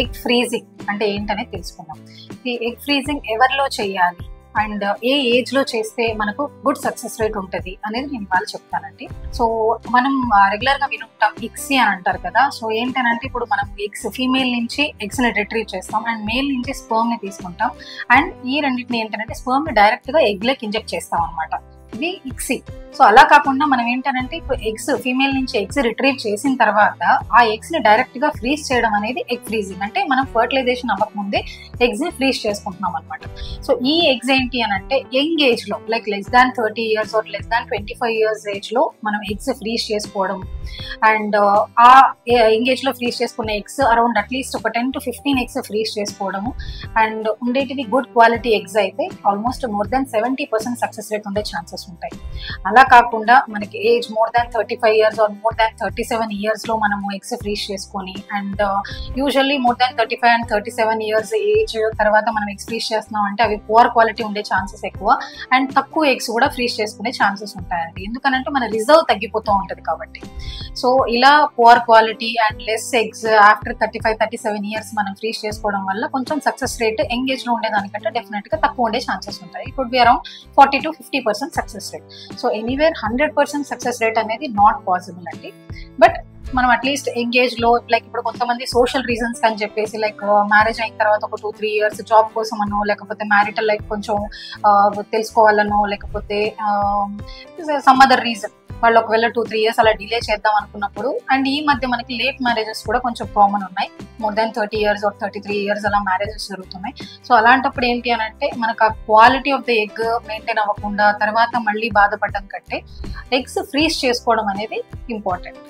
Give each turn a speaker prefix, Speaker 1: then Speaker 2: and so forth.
Speaker 1: Egg freezing అంటే ఏంటనేది తెలుసుకుందాం. ఈ ఎగ్ ఫ్రీజింగ్ ఎవరిలో చేయాలి అండ్ ఏ ఏజ్ లో చేస్తే మనకు గుడ్ సక్సెస్ రేట్ ఉంటుంది అనేది నేను ఇవాళ చెప్తానండి. సో మనం రెగ్యులర్ గా వినుంటాం ఇక్సీ అని అంటారు కదా. సో ఏంటంటే ఇప్పుడు మనం ఎగ్స్ ఫీమేల్ నుంచి ఎగ్స్ ని రిట్రీవ్ చేస్తాం అండ్ మేల్ నుంచి స్పర్మ్ ని తీసుకుంటాం అండ్ ఈ రెండింటిని ఏంటంటే స్పర్మ్ ని డైరెక్ట్ గా ఎగ్ లకి ఇంజెక్ట్ చేస్తాం అనమాట. ఇది ఇక్సీ. సో అలా కాకుండా మనం ఏంటంటే ఇప్పుడు ఎగ్స్ ఫీమేల్ నుంచి ఎగ్స్ రిట్రీవ్ చేసిన తర్వాత ఆ ఎగ్స్ ని డైరెక్ట్ గా ఫ్రీజ్ చేయడం అనేది ఎగ్ ఫ్రీజింగ్. అంటే మనం ఫర్టిలైజేషన్ అవ్వకముందే ఎగ్స్ ని ఫ్రీజ్ చేసుకుంటున్నాం అనమాట. సో ఈ ఎగ్స్ ఏంటి అని అంటే యంగ్ ఏజ్ లో like less than 30 years or less than 25 years age లో మనం ఎగ్స్ ఫ్రీజ్ చేసుకోవడం అండ్ ఆ యంగ్ ఏజ్ లో ఫ్రీజ్ చేసుకున్న ఎగ్స్ అరౌండ్ అట్లీస్ట్ ఒక 10 to 15 ఎగ్స్ ఫ్రీజ్ చేసుకోవడము అండ్ ఉండేటివి గుడ్ క్వాలిటీ ఎగ్స్ అయితే almost more than 70% success rate ఉండే ఛాన్సెస్ ఉంటాయి. అలా కాకుండా మనకి age more than 35 years or more than 37 years లో మనము ఎగ్స్ ఫ్రీజ్ చేసుకొని and usually more than 35 and 37 years age తర్వాత మనం ఎగ్స్ ఫ్రీజ్ చేస్తున్నాం అంటే అవి పువర్ క్వాలిటీ ఉండే ఛాన్సెస్ ఎక్కువ అండ్ తక్కువ ఎగ్స్ కూడా ఫ్రీజ్ చేసుకునే ఛాన్సెస్ ఉంటాయండి. ఎందుకనంటే మన రిజర్వ్ తగ్గిపోతూ ఉంటుంది కాబట్టి. సో ఇలా poor quality and less eggs after 35-37 years మనం ఫ్రీజ్ చేసుకోవడం వల్ల కొంచెం సక్సెస్ రేట్ యంగ్ ఏజ్ లో ఉండేదానికంటే డెఫినెట్ గా తక్కువ ఉండే ఛాన్సెస్ ఉంటాయి. It would be around 40 to 50% success rate. So anywhere 100% success rate అనేది నాట్ పాసిబుల్ అండి. బట్ మనం అట్లీస్ట్ ఎంగేజ్ లో లైక్ ఇప్పుడు కొంతమంది సోషల్ రీజన్స్ అని చెప్పేసి లైక్ మ్యారేజ్ అయిన తర్వాత ఒక 2-3 years జాబ్ కోసం అనో లేకపోతే మ్యారిటల్ లైఫ్ కొంచెం తెలుసుకోవాలనో లేకపోతే సమ్ అదర్ రీజన్ వాళ్ళు ఒకవేళ 2-3 years అలా డిలే చేద్దాం అనుకున్నప్పుడు అండ్ ఈ మధ్య మనకి లేట్ మ్యారేజెస్ కూడా కొంచెం కామన్ ఉన్నాయి. More than 30 years or 33 years అలా మ్యారేజెస్ జరుగుతున్నాయి. సో అలాంటప్పుడు ఏంటి అని అంటే మనకు ఆ quality of the egg maintain అవ్వకుండా తర్వాత మళ్ళీ బాధపడడం కంటే ఎగ్స్ ఫ్రీజ్ చేసుకోవడం అనేది ఇంపార్టెంట్.